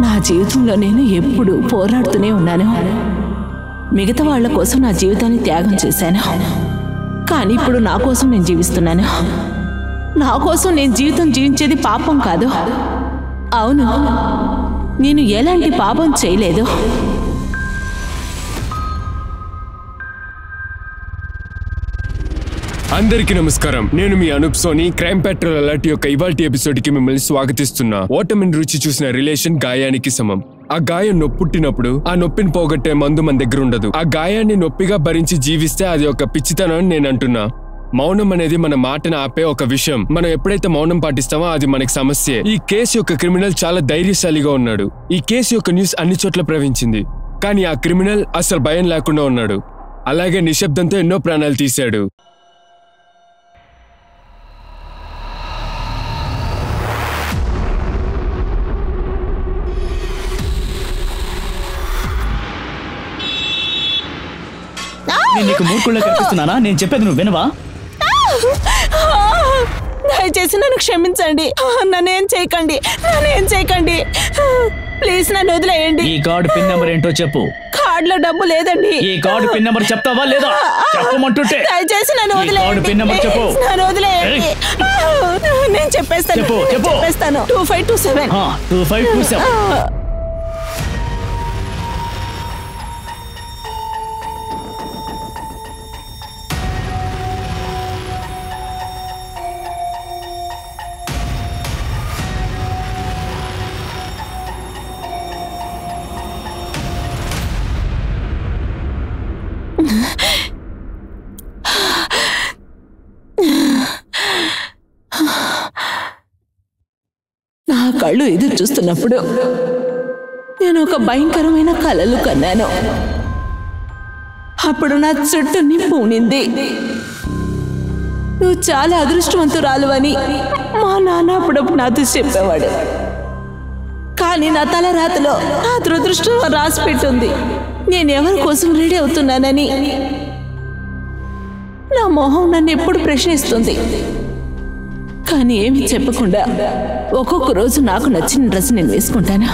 నా జీవితంలో నేను ఎప్పుడు పోరాడుతూనే ఉన్నాను. మిగతా వాళ్ళ కోసం నా జీవితాన్ని త్యాగం చేశాను. కానీ ఇప్పుడు నా కోసం నేను జీవిస్తున్నాను. నా కోసం నేను జీవితం జీవించేది పాపం కాదు. అవును, నేను ఎలాంటి పాపం చేయలేదు. అందరికీ నమస్కారం. నేను మీ Anup Soni. Crime patrol alert యొక్క ఇవాల్టి ఎపిసోడ్ కి మిమ్మల్ని స్వాగతిస్తున్నా. ఓటమిని రుచి చూసిన రిలేషన్ గాయానికి సమం. ఆ గాయం నొప్పుట్టినప్పుడు ఆ నొప్పిని పోగొట్టే మందు మన దగ్గర ఉండదు. ఆ గాయాన్ని నొప్పిగా భరించి జీవిస్తే అది ఒక పిచ్చితనం అని నేను అంటున్నా. మౌనం అనేది మన మాటను ఆపే ఒక విషయం. మనం ఎప్పుడైతే మౌనం పాటిస్తామో అది మనకి సమస్యే. ఈ కేసు యొక్క క్రిమినల్ చాలా ధైర్యశాలిగా ఉన్నాడు. ఈ కేసు యొక్క న్యూస్ అన్ని చోట్ల ప్రవహించింది. కానీ ఆ క్రిమినల్ అసలు భయం లేకుండా ఉన్నాడు. అలాగే నిశ్శబ్దంతో ఎన్నో ప్రాణాలు తీశాడు. నేను నీకు మూర్ఖుల్లా కనిపిస్తున్నానా? నేను చెప్పేది నువ్వు వినవా? దయచేసి నన్ను క్షమించండి. నన్నేం చేయకండి. ప్లీజ్ నన్ను వదిలేయండి. ఈ కార్డు పిన్ నెంబర్ ఏంటో చెప్పు. కార్డులో డబ్బు లేదండి. ఈ కార్డు పిన్ నెంబర్ చెప్తావా లేదా? చెప్పమంటుంటే. దయచేసి నన్ను వదిలేయండి. కార్డు పిన్ నెంబర్ చెప్పు. నన్ను వదిలేయండి. నేను చెప్పేస్తాను. 2527. 2527. నా కళ్ళు ఎదురు చూస్తున్నప్పుడు నేను ఒక భయంకరమైన కలలు కన్నాను. అప్పుడు నా చుట్టూ నింపు ఉనింది. నువ్వు చాలా అదృష్టవంతురాలు అని మా నాన్న అప్పుడప్పుడు నాతో చెప్పేవాడు. కానీ నా తల రాతలో నా దురదృష్టం రాసి పెట్టుంది. నేను ఎవరి కోసం రెడీ అవుతున్నానని. నా మొహం నన్ను ఎప్పుడు ప్రశ్నిస్తుంది. కానీ ఏమి చెప్పకుండా ఒక్కొక్క రోజు నాకు నచ్చిన డ్రెస్ నేను వేసుకుంటాను.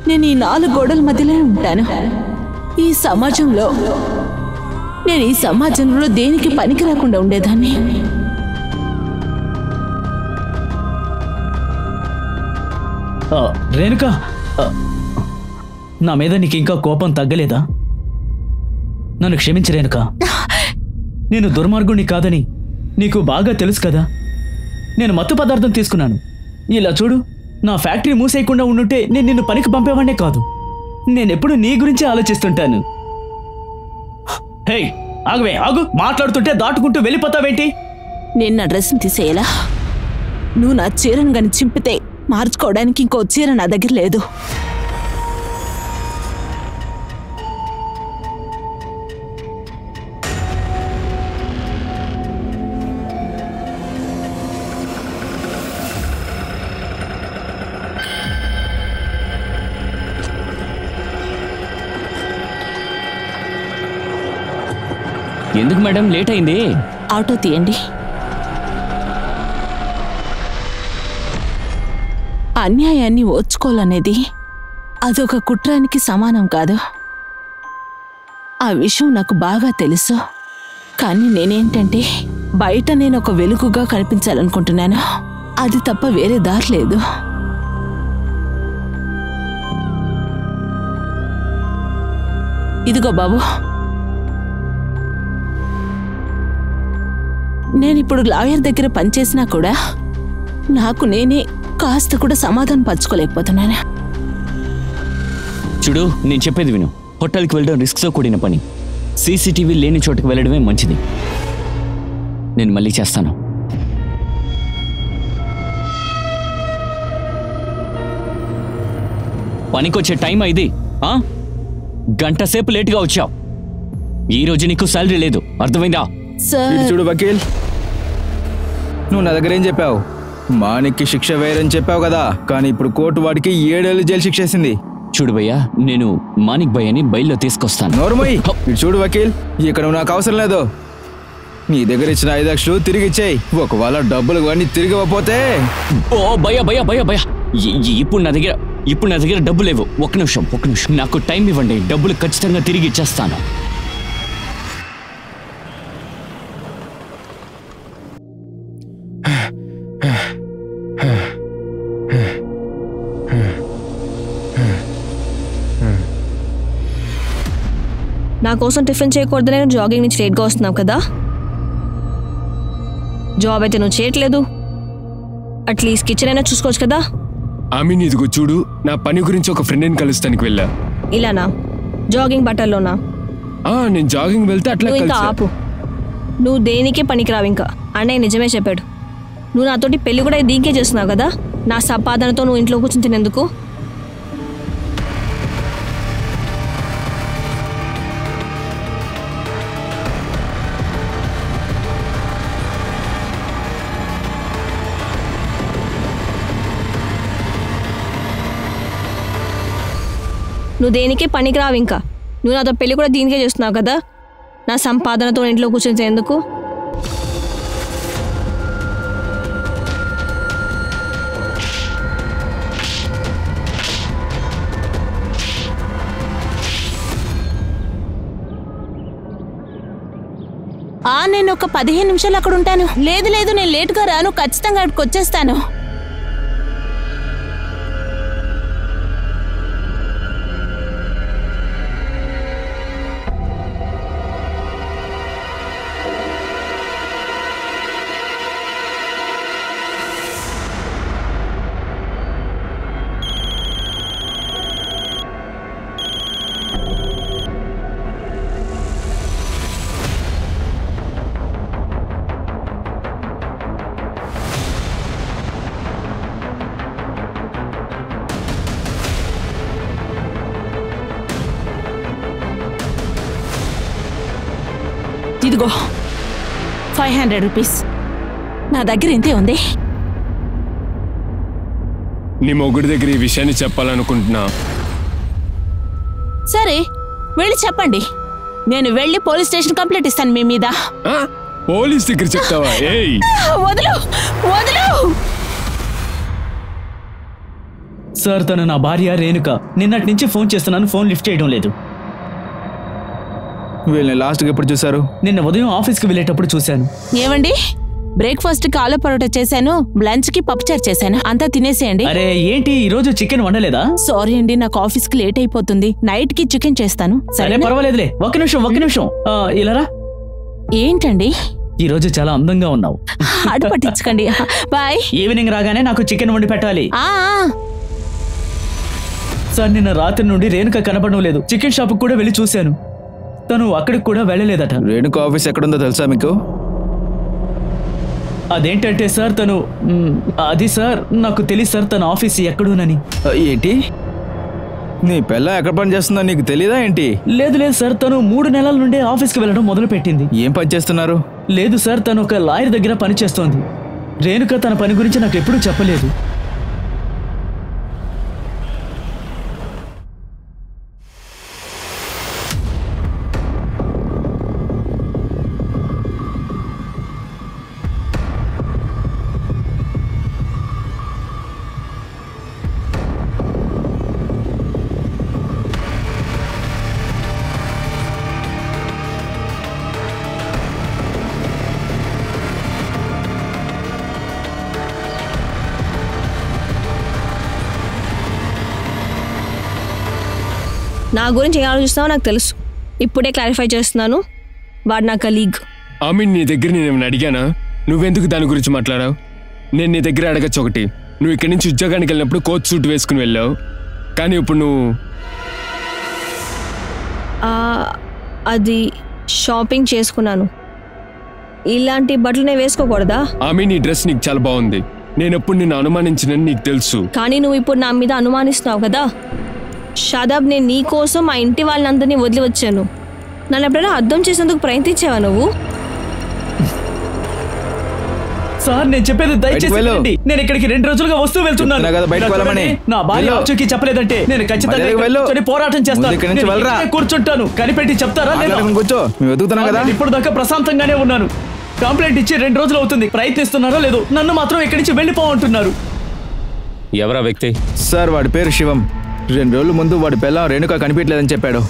నేను ఈ 4 గోడల మధ్యలోనే ఉంటాను. ఈ సమాజంలో దేనికి పనికి రాకుండా ఉండేదాన్ని. రేణుక, నా మీద నీకు ఇంకా కోపం తగ్గలేదా? నన్ను క్షమించు రేణుక. నేను దుర్మార్గుణ్ణి కాదని నీకు బాగా తెలుసు కదా. నేను మత్తు పదార్థం తీసుకున్నాను. ఇలా చూడు, నా ఫ్యాక్టరీ మూసేయకుండా ఉండుంటే నేను నిన్ను పనికి పంపేవాడినే కాదు. నేనెప్పుడు నీ గురించి ఆలోచిస్తుంటాను. హే, ఆగు. మాట్లాడుతుంటే దాటుకుంటూ వెళ్ళిపోతావేంటి? నేను నా డ్రెస్ని తీసేయాలా? నువ్వు నా చీరను గని చింపితే మార్చుకోవడానికి ఇంకో చీర నా దగ్గర లేదు. ఎందుకు మేడం లేట్ అయింది? ఆటో తీయండి. అన్యాయాన్ని ఓర్చుకోవాలనేది అదొక కుట్రానికి సమానం కాదు. ఆ విషయం నాకు బాగా తెలుసు. కానీ నేనేంటంటే బయట నేను ఒక వెలుగుగా కనిపించాలనుకుంటున్నాను. అది తప్ప వేరే దారి లేదు. ఇదిగో బాబు, నేనిప్పుడు లాయర్ దగ్గర పనిచేసినా కూడా నాకు నేనే కాస్త కూడా సమాధానం పంచుకోలేకపోతున్నాను. చూడు, నేను చెప్పేది విను. హోటల్కి వెళ్ళడం రిస్క్తో కూడిన పని. సీసీటీవీ లేని చోటుకు వెళ్ళడమే మంచిది. నేను మళ్ళీ చేస్తాను. పనికొచ్చే టైం ఇది. గంట సేపు లేటుగా వచ్చావు. ఈ రోజు నీకు శాలరీ లేదు, అర్థమైందా? చూడు వకీల్, నువ్వు నా దగ్గర ఏం చెప్పావు? మాణిక్కి శిక్ష వేయరని చెప్పావు కదా. కానీ ఇప్పుడు కోర్టు వాడికి 7 ఏళ్ళు జైలు శిక్ష వేసింది. చూడు భయ్యా, నేను మాణిక్ భయ్యని బయల్లో తీసుకొస్తాను. నోర్మోయ్, చూడు వకీల్, ఇక్కడ నువ్వు నాకు అవసరం లేదు. నీ దగ్గర ఇచ్చిన 5 లక్షలు తిరిగి ఇచ్చేయి. ఒకవేళ డబ్బులు కానీ తిరిగి ఇవ్వకపోతే. ఓ భయ్యా భయ్యా భయ్యా భయ్యా, ఇప్పుడు నా దగ్గర డబ్బు లేవు. ఒక్క నిమిషం నాకు టైం ఇవ్వండి. డబ్బులు ఖచ్చితంగా తిరిగి ఇచ్చేస్తాను. నా కోసం టిఫిన్ చేయకూడదు, నేను జాగింగ్ నుంచి లేట్గా వస్తున్నావు కదా. జాబ్ అయితే నువ్వు చేయట్లేదు, అట్లీస్ట్ కిచెన్ అయినా చూసుకోవచ్చు కదా. ఆమెను ఇదిగో చూడు, నా పని గురించి ఒక ఫ్రెండ్ని కలుస్తానికి వెళ్ళా. ఇలానా? జాగింగ్ బట్టల్లోనా? నేను జాగింగ్ వెళ్తే అట్లా నువ్వు ఇంకా ఆపు. నువ్వు దేనికే పనికిరావు. ఇంకా అన్నయ్య నిజమే చెప్పాడు. నువ్వు నాతోటి పెళ్లి కూడా దీనికే చేస్తున్నావు కదా. నా సంపాదనతో నువ్వు ఇంట్లో కూర్చుని తినేందుకు. నువ్వు దేనికే పనికిరావు. ఇంకా నువ్వు నాతో పెళ్లి కూడా దీనికే చేస్తున్నావు కదా. నా సంపాదనతో ఇంట్లో కూర్చొని ఎందుకు? నేను ఒక 15 నిమిషాలు అక్కడ ఉంటాను. లేదు నేను లేటుగా రాను, ఖచ్చితంగా అక్కడికి వచ్చేస్తాను. ఇదిగో 500 రూపీస్. నా దగ్గర ఇంతే ఉంది. నీ మొగుడి దగ్గర ఈ విషయాన్ని చెప్పాలనుకుంటున్నా. సరే వెళ్ళి చెప్పండి. నేను వెళ్ళి పోలీస్ స్టేషన్ కంప్లైంట్ ఇస్తాను మీ మీద. పోలీస్ దగ్గర చెప్తావా? ఏయ్ వదులు. సార్, తను నా భార్య రేణుక. నిన్నటి నుంచి ఫోన్ చేస్తున్నాను, ఫోన్ లిఫ్ట్ చేయడం లేదు. వీళ్ళని లాస్ట్గా ఎప్పుడు చూసారు? నిన్న ఉదయం ఆఫీస్కి వెళ్ళేటప్పుడు చూశాను. ఏమండి, బ్రేక్ఫాస్ట్కి ఆలు పరోటా చేశాను, లంచ్కి పప్పుచారు చేశాను, అంతా తినేసేయండి. అరే ఏంటి, ఈ రోజు చికెన్ వండలేదా? సారీ అండి, నాకు ఆఫీస్కి లేట్ అయిపోతుంది. నైట్కి చికెన్ చేస్తాను. సరే పర్వాలేదులే. ఒక్క నిమిషం. ఇలారా. ఏంటండి, ఈ రోజు చాలా అందంగా ఉన్నావు. అడు పట్టించకండి. బాయ్. ఈవినింగ్ రాగానే నాకు చికెన్ వండి పెట్టాలి. సార్, నిన్న రాత్రి నుండి రేణుక కనపడడం లేదు. చికెన్ షాప్కి కూడా వెళ్ళి చూశాను, తను అక్కడికి కూడా వెళ్ళలేదట. రేణుక ఆఫీస్ ఎక్కడుందో తెలుసా మీకు? అదేంటంటే సార్, అది సార్ నాకు తెలియదు సార్, తన ఆఫీస్ ఎక్కడునని. ఏంటి, నీ పిల్ల ఎక్కడ పని చేస్తుందో నీకు తెలీదా ఏంటి? లేదు సార్, తను 3 నెలల నుండే ఆఫీస్కి వెళ్ళడం మొదలు పెట్టింది. ఏం పని చేస్తున్నారు? లేదు సార్, తను ఒక లాయర్ దగ్గర పని చేస్తోంది. రేణుక తన పని గురించి నాకు ఎప్పుడూ చెప్పలేదు. నా గురించి ఏం ఆలోచిస్తావో నాకు తెలుసు. ఇప్పుడే క్లారిఫై చేస్తున్నాను, వాడు నా కలీగ్. నీ దగ్గర నేను అడిగానా? నువ్వెందుకు దాని గురించి మాట్లాడావు? నేను నీ దగ్గర అడగచ్చు ఒకటి. నువ్వు ఇక్కడి నుంచి ఉద్యోగానికి వెళ్ళినప్పుడు కోచ్ సూట్ వేసుకుని వెళ్ళావు, కానీ ఇప్పుడు నువ్వు అది షాపింగ్ చేసుకున్నాను. ఇలాంటి బట్టలు నేను వేసుకోకూడదా? నీ డ్రెస్ నీకు చాలా బాగుంది. నేను ఎప్పుడు నిన్ను అనుమానించినని నీకు తెలుసు. కానీ నువ్వు ఇప్పుడు నా మీద అనుమానిస్తున్నావు కదా. షాదాబ్, నేను నీ కోసం మా ఇంటి వాళ్ళందరినీ వదిలి వచ్చాను. నన్ను ఎప్పుడైనా అర్థం చేసేందుకు ప్రయత్నించావా నువ్వు? సార్, నేను చెప్పేది దయచేసి. నేను ఇక్కడికి 2 రోజులుగా వస్తూ వెళ్తున్నాను. నా భార్య ఆచూకీ చెప్పలేదంటే నేను ఖచ్చితంగా పోరాటం చేస్తాను. కూర్చుంటాను, కనిపెట్టి చెప్తారా? ఇప్పుడు దాకా ప్రశాంతంగానే ఉన్నాను. కంప్లైంట్ ఇచ్చి 2 రోజులు అవుతుంది. ప్రయత్నిస్తున్నారో లేదో, నన్ను మాత్రం ఇక్కడి నుంచి వెళ్ళిపోమంటున్నారు. ఎవరా వ్యక్తి? సార్ వాడి పేరు శివం. 2 రోజుల ముందు వాడి పిల్ల రేణుక కనిపించలేదని చెప్పాడు.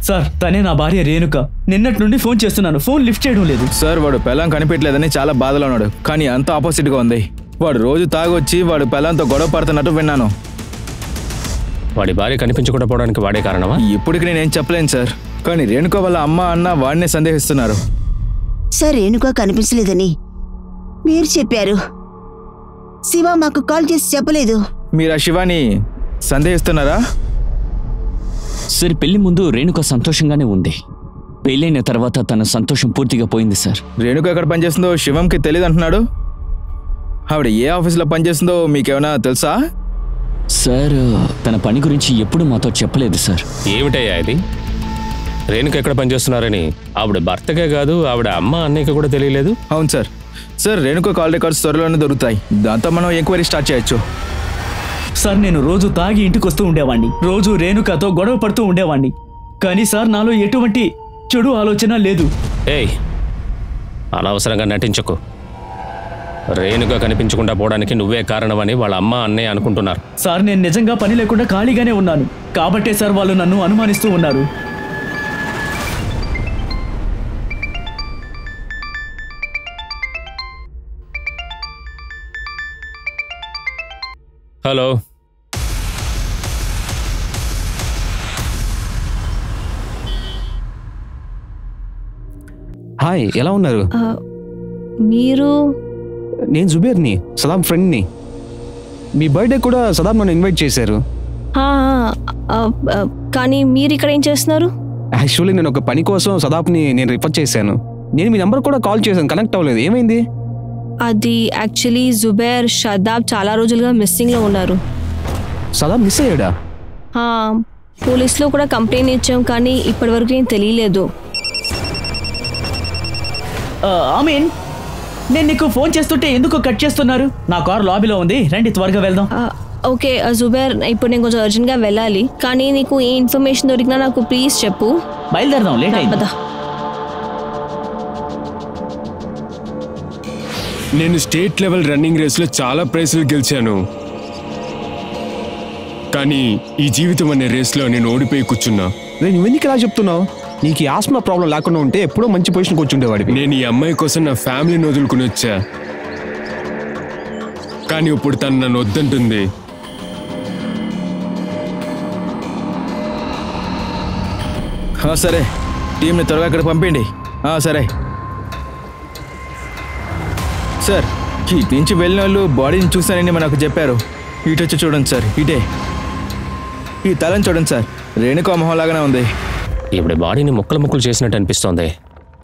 సార్ తనే నా భార్య రేణుక. నిన్నటి నుండి ఫోన్ చేస్తున్నాను, ఫోన్ లిఫ్ట్ చేయడం లేదు. సార్ వాడు పిల్లం కనిపించలేదని చాలా బాధలో ఉన్నాడు. కానీ అంత ఆపోజిట్గా ఉంది. వాడు రోజు తాగొచ్చి వాడు పిల్లంతో గొడవ పడుతున్నట్టు విన్నాను. వాడి భార్య కనిపించకుండా పోవడానికి వాడే కారణమా? ఇప్పటికి నేనేం చెప్పలేను సార్. కానీ రేణుక వాళ్ళ అమ్మ అన్న వాడినే సందేహిస్తున్నారు. సార్ రేణుక కనిపించలేదని మీరు చెప్పారు. శివ మాకు కాల్ చేసి చెప్పలేదు. మీరు ఆ శివాని సందేహిస్తున్నారా? సార్ పెళ్లి ముందు రేణుక సంతోషంగానే ఉంది. పెళ్ళైన తర్వాత తన సంతోషం పూర్తిగా పోయింది సార్. రేణుక ఎక్కడ పనిచేస్తుందో శివంకి తెలియదు అంటున్నాడు. ఆవిడ ఏ ఆఫీస్లో పనిచేస్తుందో మీకేమైనా తెలుసా? సార్ తన పని గురించి ఎప్పుడు మాతో చెప్పలేదు సార్. ఏమిటయ్యా ఇది? రేణుక ఎక్కడ పనిచేస్తున్నారని ఆవిడ భర్తకే కాదు ఆవిడ అమ్మ అన్నయ్యకి కూడా తెలియలేదు? అవును sir. Sir Renuka call records త్వరలోనే దొరుకుతాయి. దాంతో మనం ఎంక్వైరీ స్టార్ట్ చేయొచ్చు. సార్ నేను రోజు తాగి ఇంటికి వస్తూ ఉండేవాడిని, రోజు రేణుకతో గొడవ పడుతూ ఉండేవాడిని. కానీ సార్ నాలో ఎటువంటి చెడు ఆలోచన లేదు. ఏయ్, అనవసరంగా నటించకు. రేణుక కనిపించకుండా పోవడానికి నువ్వే కారణమని వాళ్ళ అమ్మ అన్నయ్య అనుకుంటున్నారు. సార్ నేను నిజంగా పని లేకుండా ఖాళీగానే ఉన్నాను కాబట్టే సార్ వాళ్ళు నన్ను అనుమానిస్తూ ఉన్నారు. హలో, హాయ్, ఎలా ఉన్నారు? మీరు? నేను జుబేర్ని, సదాం ఫ్రెండ్ని. మీ బర్త్డే కూడా సదాం నన్ను ఇన్వైట్ చేశారు. కానీ మీరు ఇక్కడ ఏం చేస్తున్నారు? యాక్చువల్లీ నేను ఒక పని కోసం సదాబ్ని నేను రిఫర్ చేశాను. నేను మీ నెంబర్ కూడా కాల్ చేశాను, కనెక్ట్ అవ్వలేదు. ఏమైంది? అది యాక్చువల్లీ జుబేర్ షదాబ్ చాలా రోజులుగా మిస్సింగ్లో ఉన్నారు. సదాబ్ మిస్ అయ్యాడా? పోలీసులో కూడా కంప్లైంట్ ఇచ్చాం కానీ ఇప్పటివరకు ఏం తెలియలేదు. ఆమీన్, నేను నీకు ఫోన్ చేస్తుంటే ఎందుకు కట్ చేస్తున్నారు? నా కార్ లాబీలో ఉంది, రండి త్వరగా వెళ్దాం. ఓకే జుబేర్, ఇప్పుడు నేను కొంచెం అర్జెంట్గా వెళ్ళాలి. కానీ నీకు ఏ ఇన్ఫర్మేషన్ దొరికినా నాకు ప్లీజ్ చెప్పు. బయలుదేరదాం, లేట్ అయింది. నేను స్టేట్ లెవెల్ రన్నింగ్ రేస్లో చాలా ప్రైజులు గెలిచాను. కానీ ఈ జీవితం అనే రేస్లో నేను ఓడిపోయి కూర్చున్నా. నేను ఎందుకు ఇలా చెప్తున్నావు? నీకు ఆస్మా ప్రాబ్లం లేకుండా ఉంటే ఎప్పుడో మంచి పొజిషన్కి వచ్చి ఉండేవాడివి. నేను ఈ అమ్మాయి కోసం నా ఫ్యామిలీని వదులుకుని వచ్చా. కానీ ఇప్పుడు తను నన్ను వద్దంటుంది. సరే, టీంని త్వరగా అక్కడ పంపిండి. సరే సార్, ఇటు నుంచి వెళ్ళిన వాళ్ళు బాడీని చూస్తానని మనకు చెప్పారు. ఇటు వచ్చి చూడండి సార్, ఇటే. ఈ తలని చూడండి సార్, రేణుకా మొహం లాగానే ఉంది. ఈవిడ బాడీని ముక్కలు ముక్కలు చేసినట్టు అనిపిస్తోంది.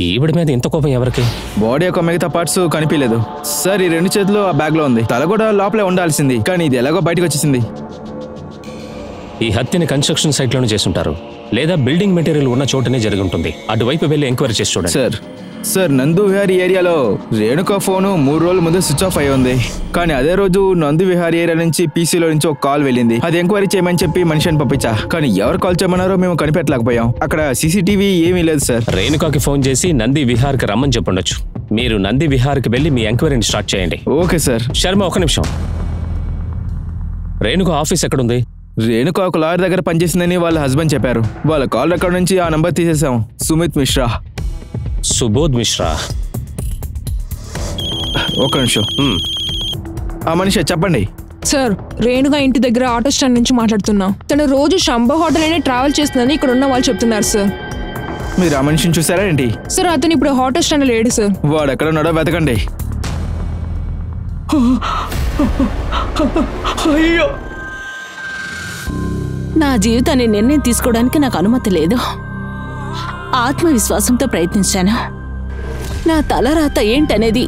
ఈవిడ మీద ఇంత కోపం ఎవరికి? బాడీ యొక్క మిగతా పార్ట్స్ కనిపించలేదు సార్. ఈ 2 చేతులు ఆ బ్యాగ్లో ఉంది. తల కూడా లోపలే ఉండాల్సింది, కానీ ఇది ఎలాగో బయటకు వచ్చేసింది. ఈ హత్యని కన్స్ట్రక్షన్ సైట్లోనే చేసుంటారు, లేదా బిల్డింగ్ మెటీరియల్ ఉన్న చోటనే జరిగి ఉంటుంది. అటువైపు వెళ్ళి ఎంక్వైరీ చేసి చూడండి. సార్ నందు విహారీ ఏరియాలో రేణుకా ఫోను 3 రోజుల ముందు స్విచ్ ఆఫ్ అయి ఉంది. కానీ అదే రోజు నందు విహారీ ఏరియా నుంచి పీసీలో నుంచి ఒక కాల్ వెళ్ళింది. అది ఎంక్వైరీ చేయమని చెప్పి మనిషిని పంపించా. కానీ ఎవరు కాల్ చేయమన్నారో మేము కనిపెట్టలేకపోయాం. అక్కడ సీసీటీవీ ఏమీ లేదు సార్. రేణుకాకి ఫోన్ చేసి నంది విహార్కి రమ్మని చెప్పండొచ్చు. మీరు నంది విహార్కి వెళ్ళి మీ ఎంక్వైరీని స్టార్ట్ చేయండి. Okay sir. శర్మ, ఒక నిమిషం. రేణుక ఆఫీస్ ఎక్కడుంది? రేణుక ఒక లాయర్ దగ్గర పనిచేసిందని వాళ్ళ హస్బెండ్ చెప్పారు. వాళ్ళ కాల్ రికార్డ్ నుంచి ఆ నంబర్ తీసేసాం. సుమిత్ మిశ్రా. సుబోధ్ మిశ్రా. ఒక నిమిషం. ఆ మనిషి చెప్పండి. సార్, రేణుగా ఇంటి దగ్గర ఆటో స్టాండ్ నుంచి మాట్లాడుతున్నా. తను రోజు శంభో హోటల్ అనే ట్రావెల్ చేస్తుందని ఇక్కడ ఉన్న వాళ్ళు చెప్తున్నారు సార్. మీరు ఆ మనిషిని చూసారా ఏంటి? సార్, అతను ఇప్పుడు ఆటో స్టాండ్ లేడు సార్. వాడు ఎక్కడ ఉన్నాడో వెతకండి. అయ్యో, నా జీవితాన్ని నిర్ణయం తీసుకోవడానికి నాకు అనుమతి లేదు. ఆత్మవిశ్వాసంతో ప్రయత్నించాను. నా తలరాత ఏంటనేది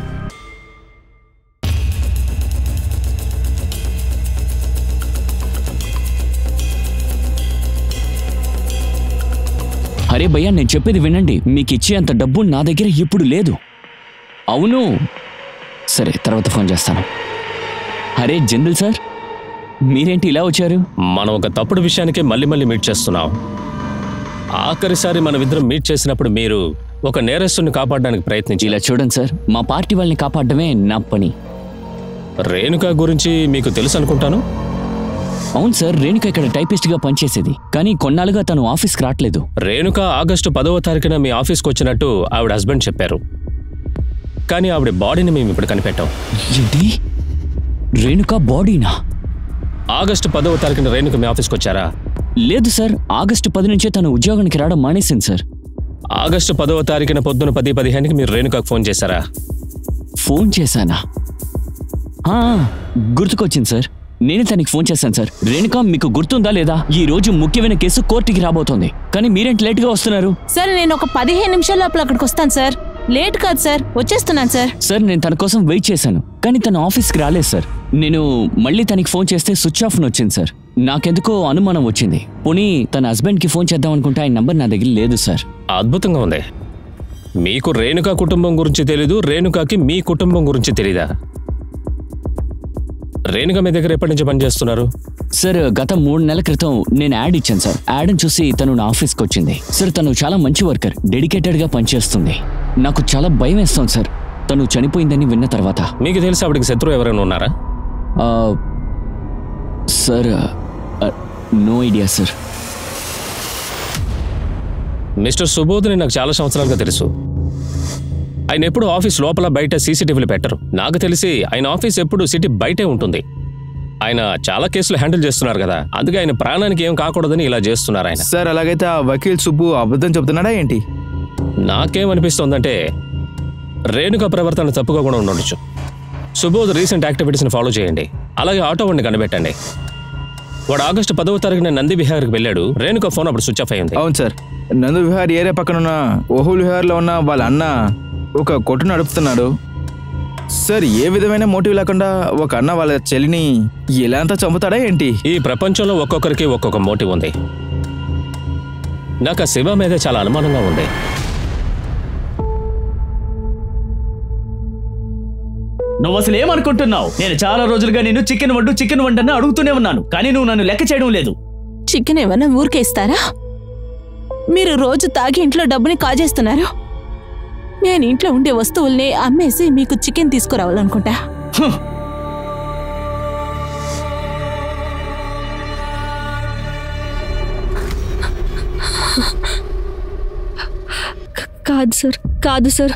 అరే భయ్యా, నేను చెప్పేది వినండి. మీకు ఇచ్చేంత డబ్బు నా దగ్గర ఇప్పుడు లేదు. అవును, సరే తర్వాత ఫోన్ చేస్తాను. అరే జంగిల్ సార్, మీరేంటి ఇలా వచ్చారు? మనం ఒక తప్పుడు విషయానికే మళ్ళీ మళ్ళీ మీట్ చేస్తున్నాం. ఆఖరిసారి మనమిద్దరం మీట్ చేసినప్పుడు మీరు ఒక నేరస్తుని కాపాడడానికి ప్రయత్నించి. ఇలా చూడండి సార్, మా పార్టీ వాళ్ళని కాపాడడమే నా పని. రేణుక గురించి మీకు తెలుసు అనుకుంటాను. అవును సార్, రేణుక ఇక్కడ టైపిస్ట్గా పనిచేసేది, కానీ కొన్నాళ్ళుగా తను ఆఫీస్కి రావట్లేదు. రేణుక ఆగస్టు 10వ తారీఖున మీ ఆఫీస్కి వచ్చినట్టు ఆవిడ హస్బెండ్ చెప్పారు. కానీ ఆవిడ బాడీని మేము ఇప్పుడు కనిపెట్టాం. ఏంటి? రేణుక బాడీనా? ఆగస్టు 10వ తారీఖున రేణుక మీ ఆఫీస్కి వచ్చారా? లేదు సార్, ఆగస్టు 10 నుంచే తను ఉద్యోగానికి రావడం మానేసింది సార్. ఆగస్టు 10వ తారీఖున పొద్దున 10:15కి మీరు రేణుకకు ఫోన్ చేశారా? ఫోన్ చేశానా? గుర్తుకొచ్చింది సార్, నేనే తనకి ఫోన్ చేశాను సార్. రేణుక, మీకు గుర్తుందా లేదా? ఈ రోజు ముఖ్యమైన కేసు కోర్టుకి రాబోతోంది, కానీ మీరేంటి లేట్గా వస్తున్నారు? సార్ నేను ఒక 15 నిమిషాల లోపల అక్కడికి వస్తాను సార్. లేట్ కాదు సార్, వచ్చేస్తున్నాను సార్. సార్ నేను తన కోసం వెయిట్ చేశాను, కానీ తను ఆఫీస్కి రాలేదు సార్. నేను మళ్ళీ తనకి ఫోన్ చేస్తే స్విచ్ ఆఫ్ వచ్చింది సార్. నాకెందుకో అనుమానం వచ్చింది. పోనీ తన హస్బెండ్కి ఫోన్ చేద్దాం అనుకుంటే ఆయన నంబర్ నా దగ్గర లేదు సార్. అద్భుతంగా ఉంది. మీకు రేణుక కుటుంబం గురించి తెలీదు, రేణుకకి మీ కుటుంబం గురించి తెలీదా? రేణుక మీ దగ్గర ఎప్పటి నుంచి పనిచేస్తున్నారు? సార్ గత 3 నెలల క్రితం నేను యాడ్ ఇచ్చాను సార్. యాడ్ని చూసి తను నా ఆఫీస్కి వచ్చింది సార్. తను చాలా మంచి వర్కర్, డెడికేటెడ్గా పనిచేస్తుంది. నాకు చాలా భయం వేస్తుంది సార్ తను చనిపోయిందని విన్న తర్వాత. మీకు తెలిసి ఆవిడకి శత్రువు ఎవరైనా ఉన్నారా? Sir no idea sir. Mister సుబోధ్ని నాకు చాలా సంవత్సరాలుగా తెలుసు. ఆయన ఎప్పుడు ఆఫీస్ లోపల బయట సీసీటీవీలు పెట్టరు. నాకు తెలిసి ఆయన ఆఫీస్ ఎప్పుడు సిటీ బయటే ఉంటుంది. ఆయన చాలా కేసులు హ్యాండిల్ చేస్తున్నారు కదా, అందుకే ఆయన ప్రాణానికి ఏం కాకూడదని ఇలా చేస్తున్నారు ఆయన. సార్ అలాగైతే ఆ వకీల్ సుబ్బు అబద్ధం చెప్తున్నాడా ఏంటి? నాకేమనిపిస్తోందంటే రేణుక ప్రవర్తన తప్పుగా కూడా ఉండొచ్చు. సుబోధ్ రీసెంట్ యాక్టివిటీస్ని ఫాలో చేయండి, అలాగే ఆటో వాడిని కనిపెట్టండి. వాడు ఆగస్టు 10వ తారీఖున నంది విహార్కి వెళ్ళాడు. రేణుక ఫోన్ అప్పుడు స్విచ్ ఆఫ్ అయింది. అవును సార్, నంది విహార్ ఏరియా పక్కన ఉన్న ఓహుల్ విహార్లో ఉన్న వాళ్ళ అన్న ఒక కొట్టు నడుపుతున్నాడు సార్. ఏ విధమైన మోటివ్ లేకుండా ఒక అన్న వాళ్ళ చెల్లిని ఎలా అంతా చంపుతాడా ఏంటి? ఈ ప్రపంచంలో ఒక్కొక్కరికి ఒక్కొక్క మోటివ్ ఉంది. నాకు ఆ శివ మీద చాలా అనుమానంగా ఉంది. నువ్వు అసలు ఏమనుకుంటున్నావు? నేను చాలా రోజులుగా నేను చికెన్ వండని అడుగుతూనే ఉన్నాను, కానీ నువ్వు నన్ను లెక్క చేయడం లేదు. చికెన్ ఏమన్నా ఊరికే ఇస్తారా? మీరు రోజు తాగి ఇంట్లో డబ్బుని కాజేస్తున్నారు. నేను ఇంట్లో ఉండే వస్తువుల్ని అమ్మేసి మీకు చికెన్ తీసుకురావాలనుకుంటా. కాదు సార్,